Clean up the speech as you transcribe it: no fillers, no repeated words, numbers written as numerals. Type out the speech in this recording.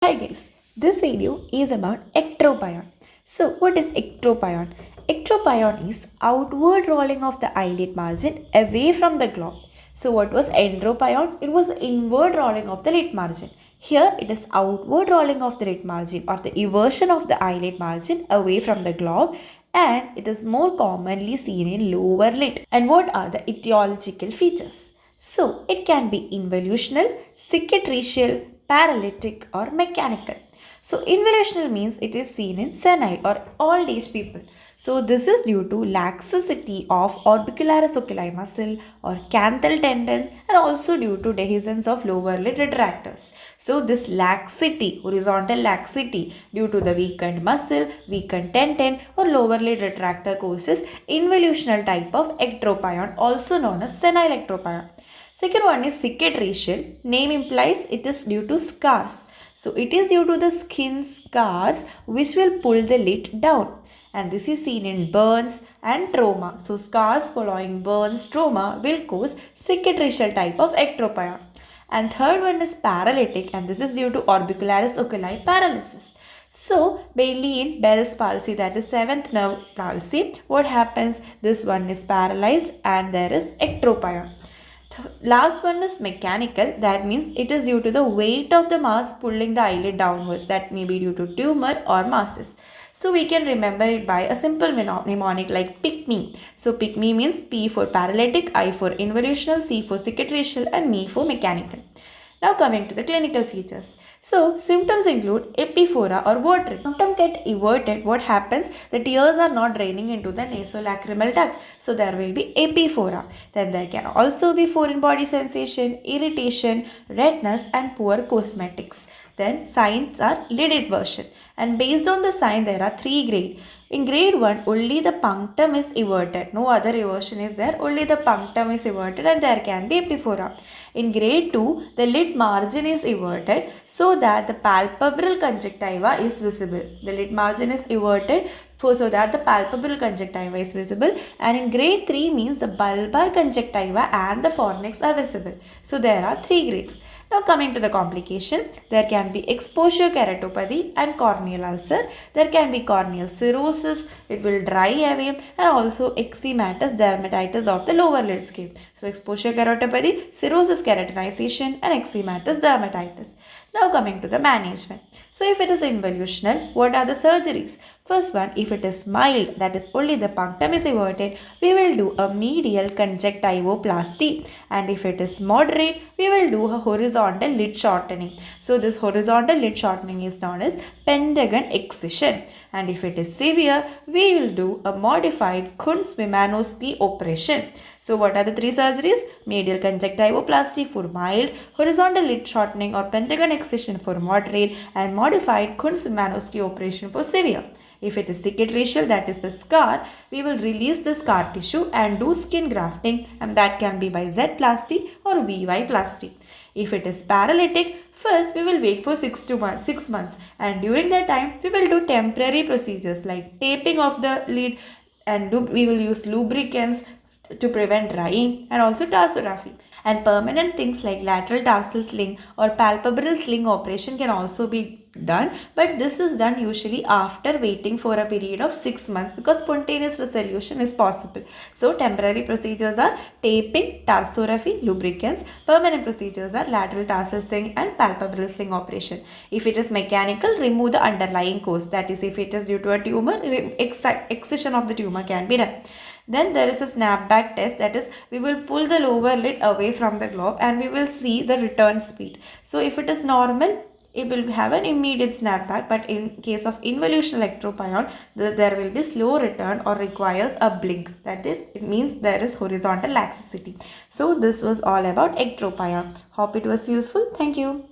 Hi guys, this video is about ectropion. So what is ectropion? Ectropion is outward rolling of the eyelid margin away from the globe. So what was entropion? It was inward rolling of the lid margin. Here it is outward rolling of the lid margin or the eversion of the eyelid margin away from the globe, and it is more commonly seen in lower lid. And what are the etiological features? So it can be involutional, cicatricial, paralytic or mechanical. So involutional means it is seen in senile or old age people. So this is due to laxity of orbicularis oculi muscle or canthal tendons, and also due to dehiscence of lower lid retractors. So this laxity, horizontal laxity due to the weakened muscle, weakened tendon or lower lid retractor causes involutional type of ectropion, also known as senile ectropion. Second one is cicatricial. Name implies it is due to scars. So it is due to the skin scars which will pull the lid down. And this is seen in burns and trauma. So scars following burns, trauma will cause cicatricial type of ectropion. And third one is paralytic, and this is due to orbicularis oculi paralysis. So mainly in Bell's palsy, that is 7th nerve palsy, what happens? This one is paralyzed and there is ectropion. Last one is mechanical. That means it is due to the weight of the mass pulling the eyelid downwards. That may be due to tumor or masses. So we can remember it by a simple mnemonic like pick me. So pick me means P for paralytic, I for involutional, C for cicatricial and me for mechanical. Now coming to the clinical features. So symptoms include epiphora or watering. Symptoms get everted. What happens? The tears are not draining into the nasolacrimal duct. So there will be epiphora. Then there can also be foreign body sensation, irritation, redness and poor cosmetics. Then signs are lid eversion. And based on the sign there are 3 grades. In grade 1, only the punctum is everted. No other eversion is there. Only the punctum is everted and there can be epiphora. In grade 2, the lid margin is everted so that the palpebral conjunctiva is visible. The lid margin is everted so that the palpebral conjunctiva is visible. And in grade 3 means the bulbar conjunctiva and the fornix are visible. So there are 3 grades. Now coming to the complication, there can be exposure keratopathy and corneal ulcer. There can be corneal cirrhosis, it will dry away, and also eczematous dermatitis of the lower lid skin. So exposure keratopathy, cirrhosis keratinization and eczematous dermatitis. Now coming to the management. So if it is involutional, what are the surgeries? First one, if it is mild, that is only the punctum is everted, we will do a medial conjunctivoplasty. And if it is moderate, we will do a horizontal lid shortening. So this horizontal lid shortening is known as pentagon excision. And if it is severe, we will do a modified Kunz-Wimanowski operation. So what are the 3 surgeries? Medial conjunctivoplasty for mild, horizontal lid shortening or pentagon excision for moderate, and modified Kunz-Wimanowski operation for severe. If it is cicatricial, that is the scar, we will release the scar tissue and do skin grafting, and that can be by Z-plasty or VY plasty. If it is paralytic, first we will wait for 6 months, and during that time we will do temporary procedures like taping of the lid, and we will use lubricants to prevent drying, and also tarsography. And permanent things like lateral tarsal sling or palpebral sling operation can also be done, but this is done usually after waiting for a period of 6 months because spontaneous resolution is possible. So temporary procedures are taping, tarsography, lubricants. Permanent procedures are lateral tarsal sling and palpebral sling operation. If it is mechanical, remove the underlying cause. That is, if it is due to a tumor, excision of the tumor can be done. Then there is a snapback test, that is, we will pull the lower lid away from the globe and we will see the return speed. So if it is normal, it will have an immediate snapback, but in case of involutional ectropion, there will be slow return or requires a blink. That is, it means there is horizontal laxity. So this was all about ectropion. Hope it was useful. Thank you.